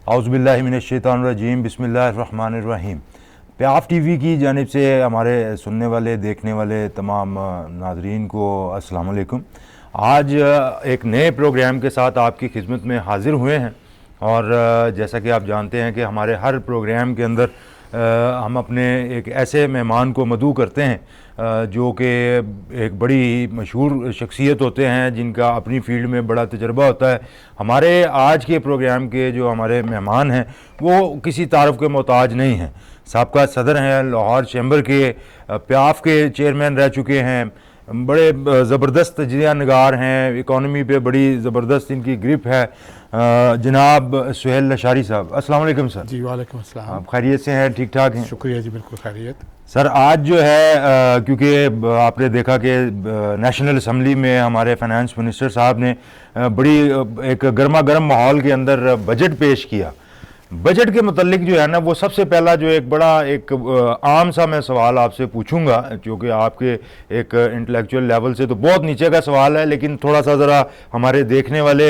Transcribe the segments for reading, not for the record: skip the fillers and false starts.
औज़ुबिल्लाहि मिनश्शैतानिर्रजीम बिस्मिल्लाहिर्रहमानिर्रहीम। प्याफ टीवी की जानिब से हमारे सुनने वाले देखने वाले तमाम नाज़रीन को अस्सलाम वालेकुम। आज एक नए प्रोग्राम के साथ आपकी खिदमत में हाज़िर हुए हैं और जैसा कि आप जानते हैं कि हमारे हर प्रोग्राम के अंदर हम अपने एक ऐसे मेहमान को मदऊ करते हैं जो कि एक बड़ी मशहूर शख्सियत होते हैं जिनका अपनी फ़ील्ड में बड़ा तजर्बा होता है। हमारे आज के प्रोग्राम के जो हमारे मेहमान हैं वो किसी तारफ़ के मोहताज नहीं हैं। साबका सदर हैं, लाहौर चैम्बर के, प्याफ के चेयरमैन रह चुके हैं, बड़े ज़बरदस्त तजज़िया नगार हैं, इकॉनमी पे बड़ी ज़बरदस्त इनकी ग्रिप है। जनाब सुहेल लशारी साहब, अस्सलाम वालेकुम सर। जी वालेकुम अस्सलाम। आप खैरियत से हैं? ठीक ठाक हैं? शुक्रिया जी, बिल्कुल खैरियत। सर आज जो है क्योंकि आपने देखा कि नेशनल असम्बली में हमारे फाइनेंस मिनिस्टर साहब ने बड़ी एक गर्मा गर्म माहौल के अंदर बजट पेश किया। बजट के मुतल्लिक जो है ना, वो सबसे पहला जो एक बड़ा एक आम सा मैं सवाल आपसे पूछूंगा, क्योंकि आपके एक इंटेलेक्चुअल लेवल से तो बहुत नीचे का सवाल है, लेकिन थोड़ा सा ज़रा हमारे देखने वाले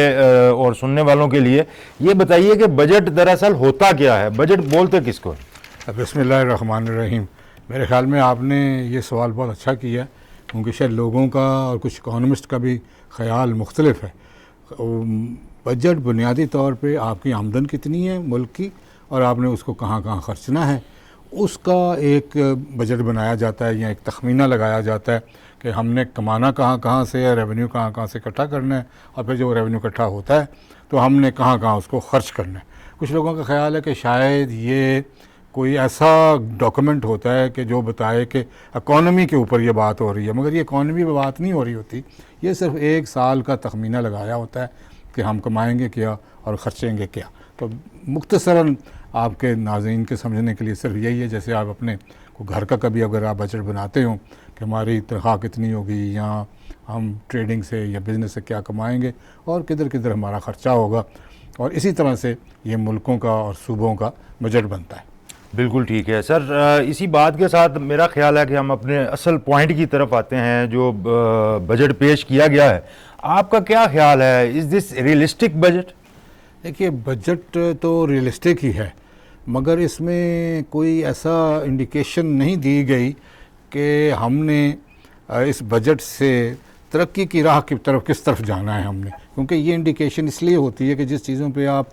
और सुनने वालों के लिए ये बताइए कि बजट दरअसल होता क्या है, बजट बोलते किसको? बिस्मिल्लाहिर्रहमानिर्रहीम। मेरे ख्याल में आपने ये सवाल बहुत अच्छा किया, क्योंकि शायद लोगों का और कुछ इकोनॉमिस्ट का भी ख्याल मुख्तलिफ है। बजट बुनियादी तौर पे आपकी आमदन कितनी है मुल्क की और आपने उसको कहाँ कहाँ खर्चना है, उसका एक बजट बनाया जाता है या एक तखमीना लगाया जाता है कि हमने कमाना कहाँ कहाँ से है, रेवेन्यू कहाँ कहाँ से इकट्ठा करना है, और फिर जब रेवेन्यू इकट्ठा होता है तो हमने कहाँ कहाँ उसको खर्च करना है। कुछ लोगों का ख्याल है कि शायद ये कोई ऐसा डॉक्यूमेंट होता है कि जो बताए कि इकॉनमी के ऊपर ये बात हो रही है, मगर ये इकॉनमी पे बात नहीं हो रही होती। ये सिर्फ एक साल का तखमीना लगाया होता है कि हम कमाएंगे क्या और ख़र्चेंगे क्या। तो मुख्तसरन आपके नाज़रीन के समझने के लिए सिर्फ यही है, जैसे आप अपने को घर का कभी अगर आप बजट बनाते हो कि हमारी तनख्वाह कितनी होगी या हम ट्रेडिंग से या बिज़नेस से क्या कमाएंगे और किधर किधर हमारा ख़र्चा होगा, और इसी तरह से ये मुल्कों का और सूबों का बजट बनता है। बिल्कुल ठीक है सर। इसी बात के साथ मेरा ख्याल है कि हम अपने असल पॉइंट की तरफ आते हैं जो बजट पेश किया गया है। आपका क्या ख्याल है, इज़ दिस रियलिस्टिक बजट? देखिए, बजट तो रियलिस्टिक ही है, मगर इसमें कोई ऐसा इंडिकेशन नहीं दी गई कि हमने इस बजट से तरक्की की राह की तरफ किस तरफ जाना है हमने। क्योंकि ये इंडिकेशन इसलिए होती है कि जिस चीज़ों पे आप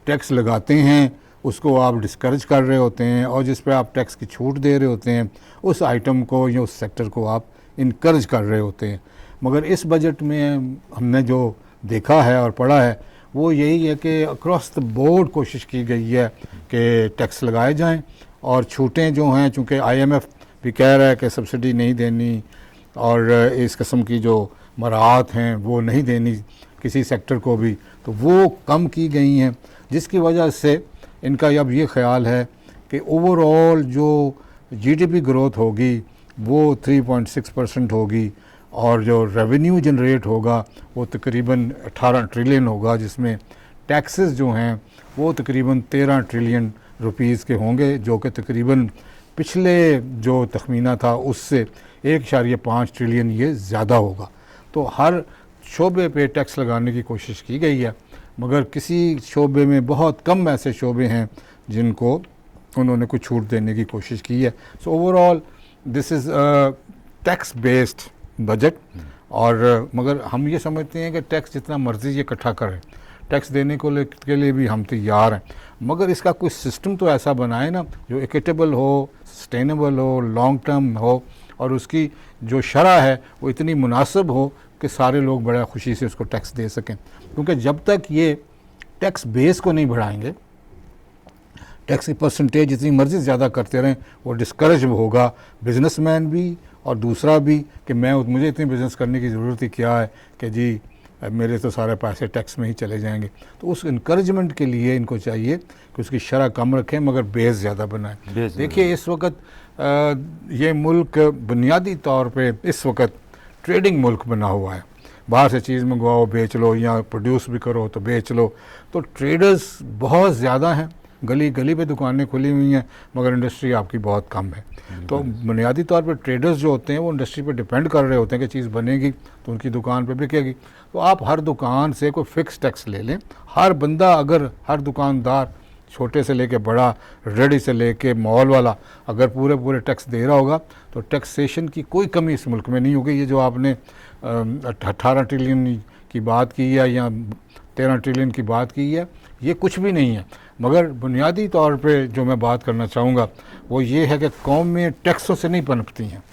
टैक्स लगाते हैं उसको आप डिस्करेज कर रहे होते हैं, और जिस पे आप टैक्स की छूट दे रहे होते हैं उस आइटम को या उस सेक्टर को आप इनकरेज कर रहे होते हैं। मगर इस बजट में हमने जो देखा है और पढ़ा है वो यही है कि अक्रॉस द बोर्ड कोशिश की गई है कि टैक्स लगाए जाएं, और छूटें जो हैं, चूँकि IMF भी कह रहा है कि सब्सिडी नहीं देनी और इस किस्म की जो मराहत हैं वो नहीं देनी किसी सेक्टर को भी, तो वो कम की गई हैं, जिसकी वजह से इनका अब ये ख्याल है कि ओवरऑल जो GDP ग्रोथ होगी वो 3.6% होगी, और जो रेवेन्यू जनरेट होगा वो तकरीबन 18 ट्रिलियन होगा, जिसमें टैक्सेस जो हैं वो तकरीबन 13 ट्रिलियन रुपीस के होंगे, जो कि तकरीबन पिछले जो तखमीना था उससे 1.5 ट्रिलियन ये ज़्यादा होगा। तो हर शोबे पे टैक्स लगाने की कोशिश की गई है, मगर किसी शोबे में बहुत कम ऐसे शोबे हैं जिनको उन्होंने कुछ छूट देने की कोशिश की है। So overall this is tax based budget. और मगर हम ये समझते हैं कि टैक्स जितना मर्ज़ी ये इकट्ठा करें, टैक्स देने के लिए भी हम तैयार हैं, मगर इसका कोई सिस्टम तो ऐसा बनाए ना जो इक्विटेबल हो, सस्टेनेबल हो, लॉन्ग टर्म हो, और उसकी जो शरह है वो इतनी मुनासिब हो कि सारे लोग बड़ा खुशी से उसको टैक्स दे सकें। क्योंकि जब तक ये टैक्स बेस को नहीं बढ़ाएंगे, टैक्स की परसेंटेज जितनी मर्ज़ी ज़्यादा करते रहें, वो डिस्करेज होगा बिजनेसमैन भी और दूसरा भी कि मुझे इतनी बिज़नेस करने की ज़रूरत ही क्या है कि जी मेरे तो सारे पैसे टैक्स में ही चले जाएंगे। तो उस इनकरेजमेंट के लिए इनको चाहिए कि उसकी शरह कम रखें मगर बेस ज़्यादा बनाएं। देखिए, इस वक्त ये मुल्क बुनियादी तौर पे इस वक्त ट्रेडिंग मुल्क बना हुआ है। बाहर से चीज़ मंगवाओ बेच लो, या प्रोड्यूस भी करो तो बेच लो। तो ट्रेडर्स बहुत ज़्यादा हैं, गली गली पे दुकानें खुली हुई हैं, मगर इंडस्ट्री आपकी बहुत कम है। तो बुनियादी तौर पर ट्रेडर्स जो होते हैं वो इंडस्ट्री पे डिपेंड कर रहे होते हैं कि चीज़ बनेगी तो उनकी दुकान पे बिकेगी। तो आप हर दुकान से कोई फ़िक्स टैक्स ले लें, हर बंदा अगर हर दुकानदार छोटे से लेके बड़ा, रेडी से लेके मॉल वाला अगर पूरे पूरे टैक्स दे रहा होगा तो टैक्सेशन की कोई कमी इस मुल्क में नहीं होगी। ये जो आपने 18 ट्रिलियन की बात की है या 13 ट्रिलियन की बात की है, ये कुछ भी नहीं है। मगर बुनियादी तौर पे जो मैं बात करना चाहूँगा वो ये है कि कौम में टैक्सों से नहीं पनपती हैं,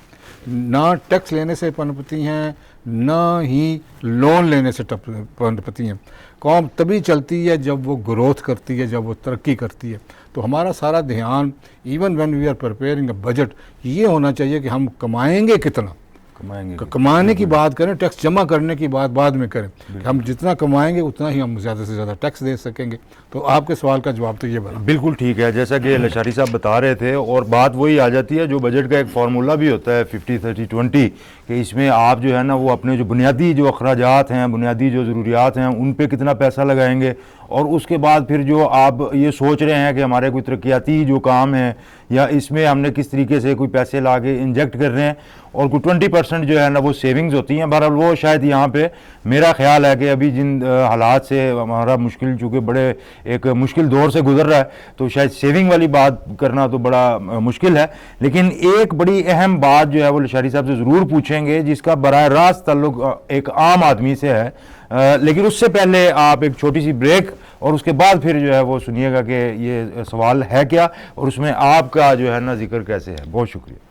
ना टैक्स लेने से पनपती हैं, ना ही लोन लेने से पनपती हैं। कौम तभी चलती है जब वो ग्रोथ करती है, जब वो तरक्की करती है। तो हमारा सारा ध्यान even when we are preparing a budget ये होना चाहिए कि हम कमाएंगे कितना, कमाने की बात करें, टैक्स जमा करने की बात बाद में करें। हम जितना कमाएंगे उतना ही हम ज़्यादा से ज़्यादा टैक्स दे सकेंगे। तो आपके सवाल का जवाब तो ये बना। बिल्कुल ठीक है, जैसा कि लशारी साहब बता रहे थे, और बात वही आ जाती है जो बजट का एक फार्मूला भी होता है 50-30-20 कि इसमें आप जो है ना वो अपने जो बुनियादी जो अखराजात हैं, बुनियादी जो ज़रूरियात हैं उन पे कितना पैसा लगाएंगे, और उसके बाद फिर जो आप ये सोच रहे हैं कि हमारे कोई तरक्याती जो काम है या इसमें हमने किस तरीके से कोई पैसे ला के इंजेक्ट कर रहे हैं, और कोई 20% जो है ना वो सेविंग्स होती हैं। बहरहाल वो शायद यहाँ पे मेरा ख्याल है कि अभी जिन हालात से हमारा मुश्किल, चूँकि बड़े एक मुश्किल दौर से गुजर रहा है, तो शायद सेविंग वाली बात करना तो बड़ा मुश्किल है। लेकिन एक बड़ी अहम बात जो है वो लशारी साहब से ज़रूर पूछेंगे जिसका बराह रास्त ताल्लुक एक आम आदमी से है, लेकिन उससे पहले आप एक छोटी सी ब्रेक और उसके बाद फिर जो है वो सुनिएगा कि ये सवाल है क्या और उसमें आपका जो है ना जिक्र कैसे है। बहुत शुक्रिया।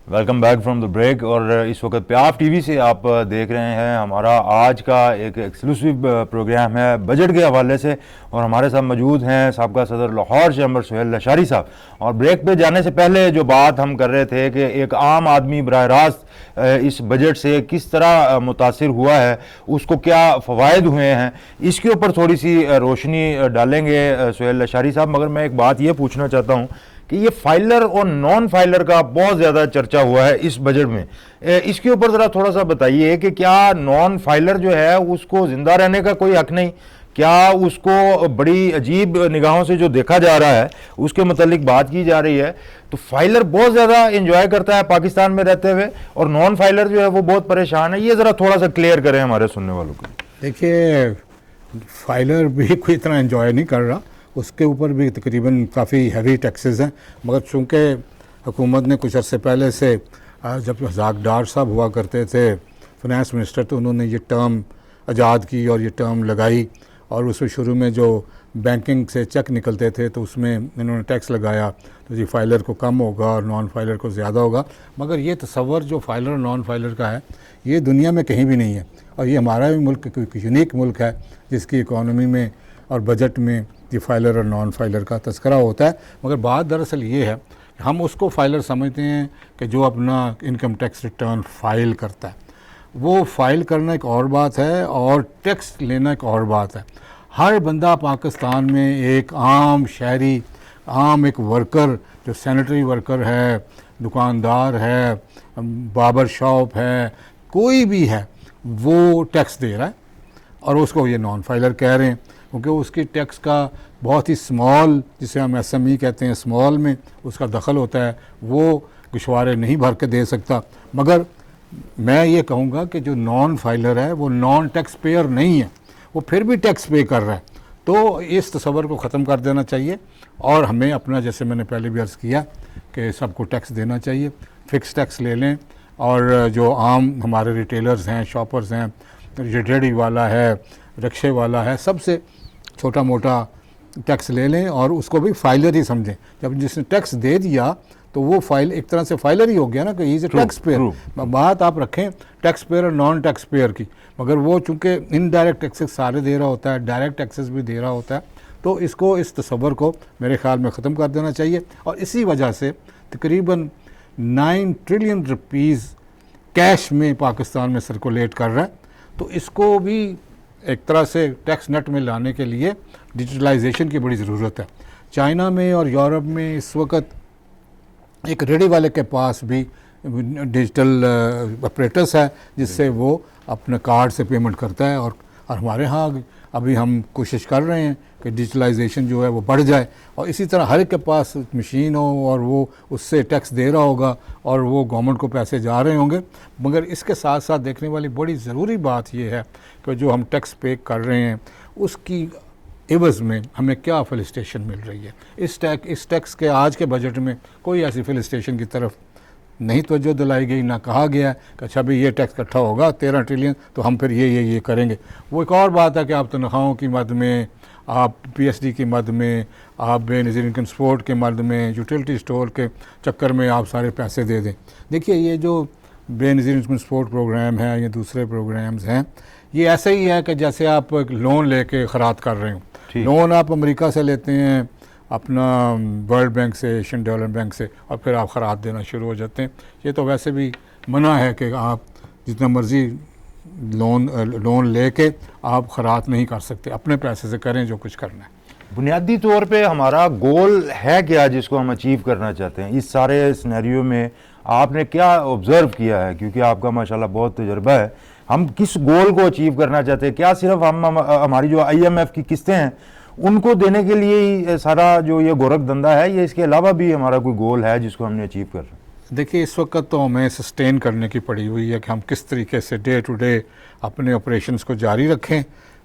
Welcome back from the break. और इस वक्त प्याफ टीवी से आप देख रहे हैं हमारा आज का एक एक्सक्लूसिव प्रोग्राम है बजट के हवाले से, और हमारे साथ मौजूद हैं साबका सदर लाहौर चैम्बर सुहेल लशारी साहब। और ब्रेक पे जाने से पहले जो बात हम कर रहे थे कि एक आम आदमी बराह रास्त इस बजट से किस तरह मुतासिर हुआ है, उसको क्या फ़वायद हुए हैं, इसके ऊपर थोड़ी सी रोशनी डालेंगे सुहेल लशारी साहब। मगर मैं एक बात ये पूछना चाहता हूँ कि ये फाइलर और नॉन फाइलर का बहुत ज़्यादा चर्चा हुआ है इस बजट में, इसके ऊपर ज़रा थोड़ा सा बताइए कि क्या नॉन फाइलर जो है उसको ज़िंदा रहने का कोई हक नहीं, क्या उसको बड़ी अजीब निगाहों से जो देखा जा रहा है उसके मतलब बात की जा रही है। तो फाइलर बहुत ज़्यादा इंजॉय करता है पाकिस्तान में रहते हुए और नॉन फाइलर जो है वो बहुत परेशान है, ये ज़रा थोड़ा सा क्लियर करें हमारे सुनने वालों को। देखिए, फाइलर भी कोई इतना एंजॉय नहीं कर रहा, उसके ऊपर भी तकरीबन काफ़ी हैवी टैक्सेस हैं। मगर चूँकि हुकूमत ने कुछ अर्से पहले से, जब रज़ाक डार साहब हुआ करते थे फाइनेंस मिनिस्टर, तो उन्होंने ये टर्म आज़ाद की और ये टर्म लगाई, और उसमें शुरू में जो बैंकिंग से चेक निकलते थे तो उसमें इन्होंने टैक्स लगाया, तो जी फाइलर को कम होगा और नॉन फाइलर को ज़्यादा होगा। मगर ये तसव्वुर जो फाइलर और नॉन फाइलर का है ये दुनिया में कहीं भी नहीं है, और ये हमारा भी मुल्क एक यूनिक मुल्क है जिसकी इकॉनमी में और बजट में ये फाइलर और नॉन फाइलर का तस्करा होता है। मगर बात दरअसल ये है कि हम उसको फाइलर समझते हैं कि जो अपना इनकम टैक्स रिटर्न फाइल करता है, वो फाइल करना एक और बात है और टैक्स लेना एक और बात है। हर बंदा पाकिस्तान में एक आम शहरी, आम एक वर्कर जो सैनिटरी वर्कर है, दुकानदार है, बाबर शॉप है, कोई भी है, वो टैक्स दे रहा है, और उसको ये नॉन फाइलर कह रहे हैं क्योंकि उसकी टैक्स का बहुत ही स्मॉल, जिसे हम SME कहते हैं, स्मॉल में उसका दखल होता है, वो गुशवारे नहीं भर के दे सकता। मगर मैं ये कहूँगा कि जो नॉन फाइलर है वो नॉन टैक्स पेयर नहीं है, वो फिर भी टैक्स पे कर रहा है। तो इस तस्वर को ख़त्म कर देना चाहिए, और हमें अपना, जैसे मैंने पहले भी अर्ज़ किया कि सबको टैक्स देना चाहिए, फ़िक्स टैक्स ले लें। और जो आम हमारे रिटेलर्स हैं, शॉपर्स हैं, रेडी वाला है, रिक्शे वाला है, सबसे छोटा मोटा टैक्स ले लें और उसको भी फाइलर ही समझें। जब जिसने टैक्स दे दिया तो वो फाइल एक तरह से फाइलर ही हो गया ना, कि he is a tax payer. बात आप रखें टैक्स पेयर और नॉन टैक्स पेयर की, मगर वो चूँकि इनडायरेक्ट टैक्सेस सारे दे रहा होता है, डायरेक्ट टैक्सेस भी दे रहा होता है, तो इसको, इस तस्वर को मेरे ख्याल में ख़त्म कर देना चाहिए। और इसी वजह से तकरीबन 9 ट्रिलियन रुपीज़ कैश में पाकिस्तान में सर्कुलेट कर रहा है। तो इसको भी एक तरह से टैक्स नेट में लाने के लिए डिजिटलाइजेशन की बड़ी ज़रूरत है। चाइना में और यूरोप में इस वक्त एक रेडी वाले के पास भी डिजिटल ऑपरेटर्स है जिससे वो अपने कार्ड से पेमेंट करता है, और हमारे यहाँ अभी हम कोशिश कर रहे हैं कि डिजिटलाइजेशन जो है वो बढ़ जाए, और इसी तरह हर एक के पास मशीन हो और वो उससे टैक्स दे रहा होगा और वो गवर्नमेंट को पैसे जा रहे होंगे। मगर इसके साथ साथ देखने वाली बड़ी ज़रूरी बात ये है कि जो हम टैक्स पे कर रहे हैं उसकी एवज़ में हमें क्या फेलिसिटेशन मिल रही है। इस टैक्स के आज के बजट में कोई ऐसी फेलिसिटेशन की तरफ नहीं तवज्जो दिलाई गई, ना कहा गया कि अच्छा भाई ये टैक्स इकट्ठा होगा 13 ट्रिलियन तो हम फिर ये करेंगे। वो एक और बात है कि आप तनख्वाहों की मद में, आप पीएचडी की मद में, आप बेनज़ीर इनकम सपोर्ट के मद में, यूटिलिटी स्टोर के चक्कर में आप सारे पैसे दे दें। देखिए ये जो बेनज़ीर इनकम सपोर्ट प्रोग्राम है या दूसरे प्रोग्राम्स हैं, ये ऐसे ही है कि जैसे आप लोन लेके खरात कर रहे हो। लोन आप अमेरिका से लेते हैं, अपना वर्ल्ड बैंक से, एशियन डेवलपमेंट बैंक से, और फिर आप खरात देना शुरू हो जाते हैं। ये तो वैसे भी मना है कि आप जितना मर्ज़ी लोन लेके आप खरात नहीं कर सकते, अपने पैसे से करें जो कुछ करना है। बुनियादी तौर पे हमारा गोल है क्या जिसको हम अचीव करना चाहते हैं? इस सारे सिनेरियो में आपने क्या ऑब्ज़र्व किया है, क्योंकि आपका माशाल्लाह बहुत तजुर्बा है, हम किस गोल को अचीव करना चाहते हैं? क्या सिर्फ हम हमारी जो IMF की किस्तें हैं उनको देने के लिए ही सारा जो ये गोरख धंधा है, ये इसके अलावा भी हमारा कोई गोल है जिसको हमने अचीव कर रहे हैं? देखिए इस वक्त तो हमें सस्टेन करने की पड़ी हुई है कि हम किस तरीके से डे टू डे अपने ऑपरेशंस को जारी रखें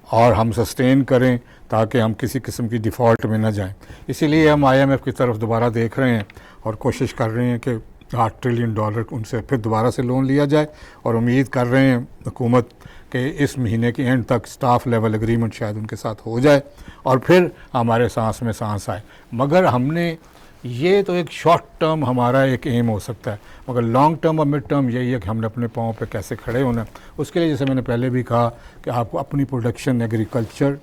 और हम सस्टेन करें ताकि हम किसी किस्म की डिफ़ॉल्ट में ना जाएं। इसीलिए हम IMF की तरफ दोबारा देख रहे हैं और कोशिश कर रहे हैं कि $8 ट्रिलियन उनसे फिर दोबारा से लोन लिया जाए, और उम्मीद कर रहे हैं हुकूमत कि इस महीने के एंड तक स्टाफ लेवल एग्रीमेंट शायद उनके साथ हो जाए और फिर हमारे सांस में सांस आए। मगर हमने ये तो एक शॉर्ट टर्म हमारा एक एम हो सकता है, मगर लॉन्ग टर्म और मिड टर्म यही है कि हमने अपने पाँव पे कैसे खड़े होना है। उसके लिए जैसे मैंने पहले भी कहा कि आपको अपनी प्रोडक्शन एग्रीकल्चर,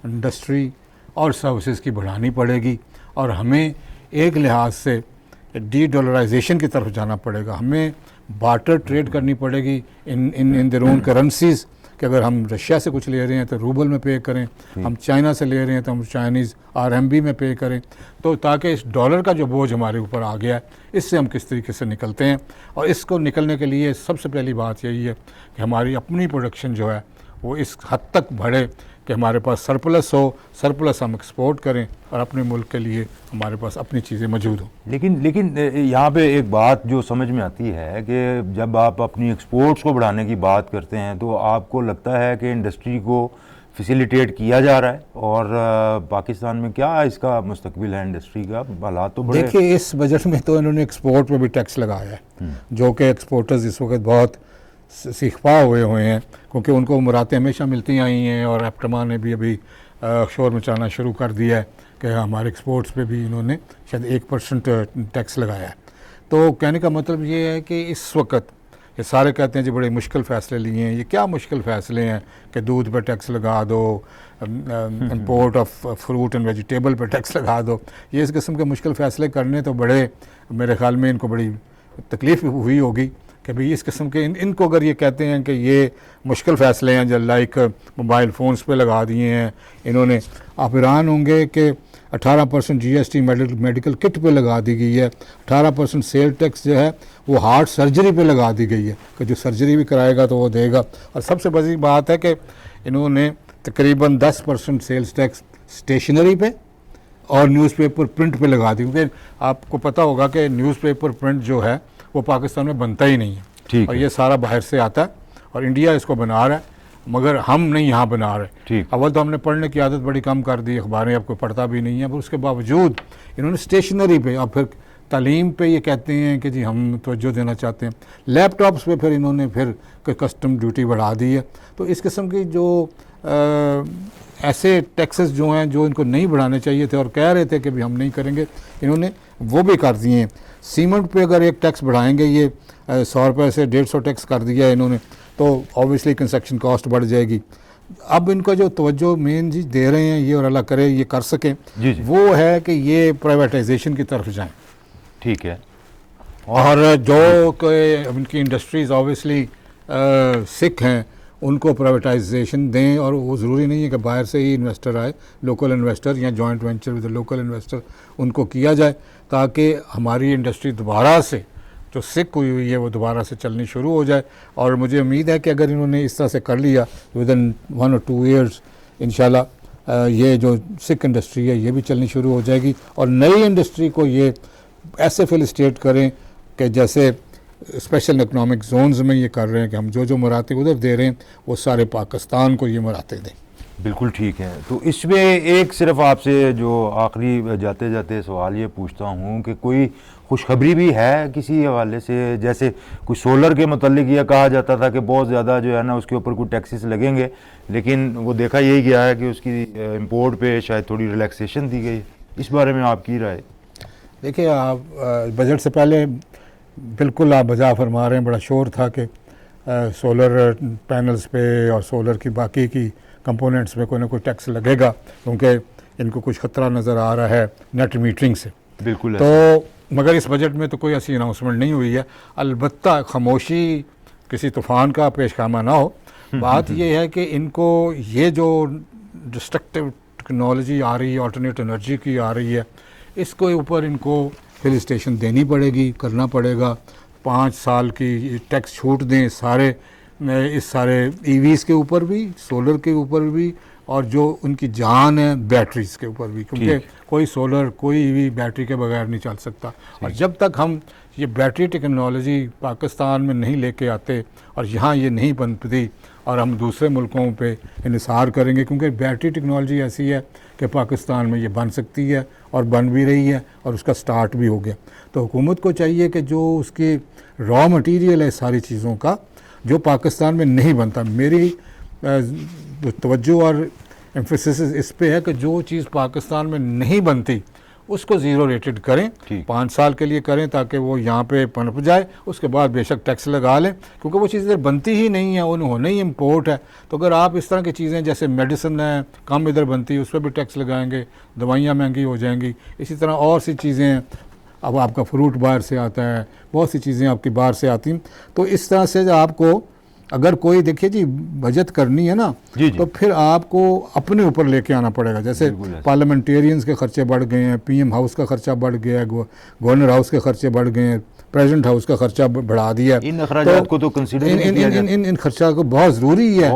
इंडस्ट्री और सर्विसेज की बढ़ानी पड़ेगी, और हमें एक लिहाज से डी-डॉलराइजेशन की तरफ जाना पड़ेगा। हमें बार्टर ट्रेड करनी पड़ेगी इन देयर ओन करेंसीज़, कि अगर हम रशिया से कुछ ले रहे हैं तो रूबल में पे करें, हम चाइना से ले रहे हैं तो हम चाइनीज़ RMB में पे करें, तो ताकि इस डॉलर का जो बोझ हमारे ऊपर आ गया है इससे हम किस तरीके से निकलते हैं। और इसको निकलने के लिए सबसे पहली बात यही है कि हमारी अपनी प्रोडक्शन जो है वो इस हद तक बढ़े कि हमारे पास सरप्लस हो, सरप्लस हम एक्सपोर्ट करें और अपने मुल्क के लिए हमारे पास अपनी चीज़ें मौजूद हों। लेकिन यहाँ पे एक बात जो समझ में आती है कि जब आप अपनी एक्सपोर्ट्स को बढ़ाने की बात करते हैं तो आपको लगता है कि इंडस्ट्री को फैसिलिटेट किया जा रहा है, और पाकिस्तान में क्या इसका मुस्तकबिल है इंडस्ट्री का? हालात तो बड़े। देखिए इस बजट में तो इन्होंने एक्सपोर्ट पर भी टैक्स लगाया है, जो कि एक्सपोर्टर्स इस वक्त बहुत सीखपा हुए हैं, क्योंकि उनको मुरादें हमेशा मिलती आई हैं, और एप्टमा ने भी अभी शोर मचाना शुरू कर दिया है कि हमारे एक्सपोर्ट्स पे भी इन्होंने शायद 1% टैक्स लगाया है। तो कहने का मतलब ये है कि इस वक्त ये सारे कहते हैं जी बड़े मुश्किल फ़ैसले लिए हैं। ये क्या मुश्किल फ़ैसले हैं कि दूध पर टैक्स लगा दो, import of fruit and vegetable पर टैक्स लगा दो। ये इस किस्म के मुश्किल फ़ैसले करने तो बड़े, मेरे ख़्याल में इनको बड़ी तकलीफ़ हुई होगी कि भाई इस किस्म के इनको अगर ये कहते हैं कि ये मुश्किल फ़ैसले हैं जो लाइक मोबाइल फ़ोन्स पे लगा दिए हैं इन्होंने, आप हैरान होंगे कि 18% GST मेडिकल किट पे लगा दी गई है, 18% सेल टैक्स जो है वो हार्ट सर्जरी पे लगा दी गई है कि जो सर्जरी भी कराएगा तो वो देगा। और सबसे बड़ी बात है कि इन्होंने तकरीबन 10% सेल्स टैक्स स्टेशनरी पे और न्यूज़पेपर प्रिंट पे लगा दी, क्योंकि आपको पता होगा कि न्यूज़पेपर प्रिंट जो है वो पाकिस्तान में बनता ही नहीं है, और ये सारा बाहर से आता है और इंडिया इसको बना रहा है, मगर हम नहीं यहाँ बना रहे। अव्वल तो हमने पढ़ने की आदत बड़ी कम कर दी, अखबारें आपको पढ़ता भी नहीं है, पर उसके बावजूद इन्होंने स्टेशनरी पे और फिर तालीम पे ये कहते हैं कि जी हम तवज्जो देना चाहते हैं। लैपटॉप्स पे फिर इन्होंने फिर कस्टम ड्यूटी बढ़ा दी है। तो इस किस्म की जो ऐसे टैक्सेस जो हैं जो इनको नहीं बढ़ाने चाहिए थे और कह रहे थे कि भी हम नहीं करेंगे, इन्होंने वो भी कर दिए हैं। सीमेंट पे अगर एक टैक्स बढ़ाएंगे, ये 100 रुपये से 150 टैक्स कर दिया है इन्होंने, तो ऑब्वियसली कंस्ट्रक्शन कॉस्ट बढ़ जाएगी। अब इनको जो तवज्जो मेन जी दे रहे हैं ये, और अल्लाह करे ये कर सकें, वो है कि ये प्राइवेटाइजेशन की तरफ जाएं। ठीक है। और जो उनकी इंडस्ट्रीज़ ऑब्वियसली सिक हैं उनको प्राइवेटाइजेशन दें, और वो ज़रूरी नहीं है कि बाहर से ही इन्वेस्टर आए, लोकल इन्वेस्टर या joint venture with local investor उनको किया जाए, ताकि हमारी इंडस्ट्री दोबारा से जो सिक हुई है वो दोबारा से चलनी शुरू हो जाए। और मुझे उम्मीद है कि अगर इन्होंने इस तरह से कर लिया विद इन 1 और 2 ईयर्स इंशाल्लाह ये जो सिक इंडस्ट्री है ये भी चलनी शुरू हो जाएगी, और नई इंडस्ट्री को ये ऐसे फैसिलिटेट करें कि जैसे स्पेशल इकनॉमिक जोन्स में ये कर रहे हैं कि हम जो जो मुराते उधर दे रहे हैं वो सारे पाकिस्तान को ये मुराते दें। बिल्कुल ठीक है। तो इसमें एक सिर्फ आपसे जो आखिरी जाते जाते सवाल ये पूछता हूँ कि कोई खुशखबरी भी है किसी हवाले से, जैसे कुछ सोलर के मतलब ये कहा जाता था कि बहुत ज़्यादा जो है ना उसके ऊपर कुछ टैक्सेस लगेंगे, लेकिन वो देखा यही गया है कि उसकी इंपोर्ट पे शायद थोड़ी रिलैक्सेशन दी गई। इस बारे में आपकी राय? देखिए, आप बजट से पहले बिल्कुल आप बजा फरमा रहे हैं, बड़ा शोर था कि सोलर पैनल्स पे और सोलर की बाकी की कंपोनेंट्स में कोई ना कोई टैक्स लगेगा, क्योंकि इनको कुछ खतरा नज़र आ रहा है नेट मीटरिंग से। बिल्कुल। तो मगर इस बजट में तो कोई ऐसी अनाउंसमेंट नहीं हुई है। अलबत्ता खामोशी किसी तूफ़ान का पेशखामा ना हो। बात यह है कि इनको ये जो डिस्ट्रक्टिव टेक्नोलॉजी आ रही है, ऑल्टरनेट एनर्जी की आ रही है, इसके ऊपर इनको हिल स्टेशन देनी पड़ेगी, करना पड़ेगा। 5 साल की टैक्स छूट दें सारे इस सारे ईवीज़ के ऊपर भी, सोलर के ऊपर भी, और जो उनकी जान है बैटरीज़ के ऊपर भी, क्योंकि कोई सोलर कोई ईवी बैटरी के बगैर नहीं चल सकता। और जब तक हम ये बैटरी टेक्नोलॉजी पाकिस्तान में नहीं लेके आते और यहाँ ये नहीं बनती और हम दूसरे मुल्कों पे इन्हिसार करेंगे, क्योंकि बैटरी टेक्नोलॉजी ऐसी है कि पाकिस्तान में ये बन सकती है और बन भी रही है और उसका स्टार्ट भी हो गया। तो हुकूमत को चाहिए कि जो उसकी रॉ मटेरियल है सारी चीज़ों का, जो पाकिस्तान में नहीं बनता, मेरी तवज्जो और एम्फेसिस इस पे है कि जो चीज़ पाकिस्तान में नहीं बनती उसको ज़ीरो रेटेड करें, 5 साल के लिए करें, ताकि वो यहाँ पे पनप जाए। उसके बाद बेशक टैक्स लगा लें, क्योंकि वो चीज़ इधर बनती ही नहीं है, उन्होंने ही इम्पोर्ट है। तो अगर आप इस तरह की चीज़ें जैसे मेडिसिन है कम इधर बनती है, उस पर भी टैक्स लगाएंगे, दवाइयाँ महंगी हो जाएंगी। इसी तरह और सी चीज़ें हैं, अब आपका फ्रूट बाहर से आता है, बहुत सी चीज़ें आपकी बाहर से आती हैं। तो इस तरह से आपको अगर कोई देखिए जी बचत करनी है ना, तो फिर आपको अपने ऊपर लेके आना पड़ेगा। जैसे पार्लियामेंटेरियंस के खर्चे बढ़ गए हैं, पीएम हाउस का खर्चा बढ़ गया है, गवर्नर हाउस के खर्चे बढ़ गए हैं, प्रेसिडेंट हाउस का खर्चा बढ़ा दिया। इन अखराजात को तो कंसीडर इन खर्चा को बहुत ज़रूरी है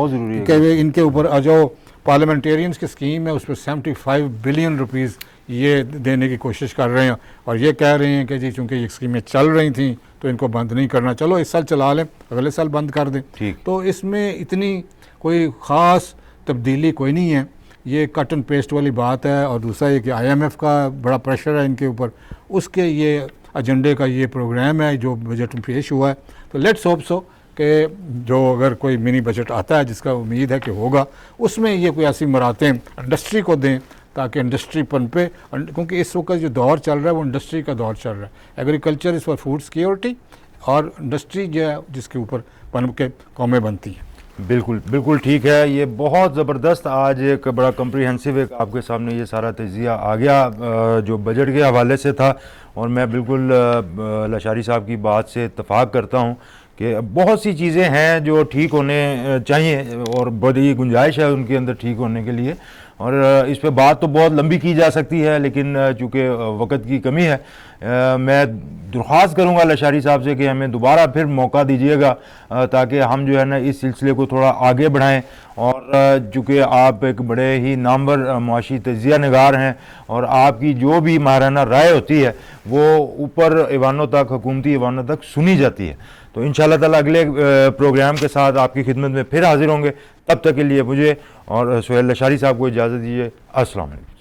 कि इनके ऊपर जो पार्लियामेंटेरियंस की स्कीम है उस पर 75 बिलियन रुपीज़ ये देने की कोशिश कर रहे हैं, और ये कह रहे हैं कि जी चूँकि ये स्कीमें चल रही थी तो इनको बंद नहीं करना, चलो इस साल चला लें, अगले साल बंद कर दें। तो इसमें इतनी कोई ख़ास तब्दीली कोई नहीं है, ये कट एंड पेस्ट वाली बात है। और दूसरा ये कि IMF का बड़ा प्रेशर है इनके ऊपर, उसके ये एजेंडे का ये प्रोग्राम है जो बजट में पेश हुआ है। तो लेट्स होप सो कि जो अगर कोई मिनी बजट आता है, जिसका उम्मीद है कि होगा, उसमें ये कोई ऐसी मरातें इंडस्ट्री को दें ताकि इंडस्ट्री पनपे, क्योंकि इस वक्त जो दौर चल रहा है वो इंडस्ट्री का दौर चल रहा है। Agriculture is for food security, और इंडस्ट्री जो है जिसके ऊपर पनप के कौमें बनती हैं। बिल्कुल बिल्कुल ठीक है। ये बहुत ज़बरदस्त आज एक बड़ा कम्प्रीहेंसिव एक आपके सामने ये सारा तजिया आ गया जो बजट के हवाले से था, और मैं बिल्कुल लशारी साहब की बात से इत्तफाक करता हूँ कि बहुत सी चीज़ें हैं जो ठीक होने चाहिए और बड़ी गुंजाइश है उनके अंदर ठीक होने के लिए। और इस पे बात तो बहुत लंबी की जा सकती है, लेकिन चूँकि वक्त की कमी है, मैं दरख्वास्त करूँगा लशारी साहब से कि हमें दोबारा फिर मौका दीजिएगा ताकि हम जो है ना इस सिलसिले को थोड़ा आगे बढ़ाएं। और चूँकि आप एक बड़े ही नामवर मुआशी तजिया निगार हैं और आपकी जो भी माहिराना राय होती है वो ऊपर ऐवानों तक, हुकूमती ऐवानों तक सुनी जाती है। तो इंशाअल्लाह ताला अगले प्रोग्राम के साथ आपकी खिदमत में फिर हाजिर होंगे। तब तक के लिए मुझे और सुहेल लशारी साहब को इजाज़त दीजिए। अस्सलाम वालेकुम।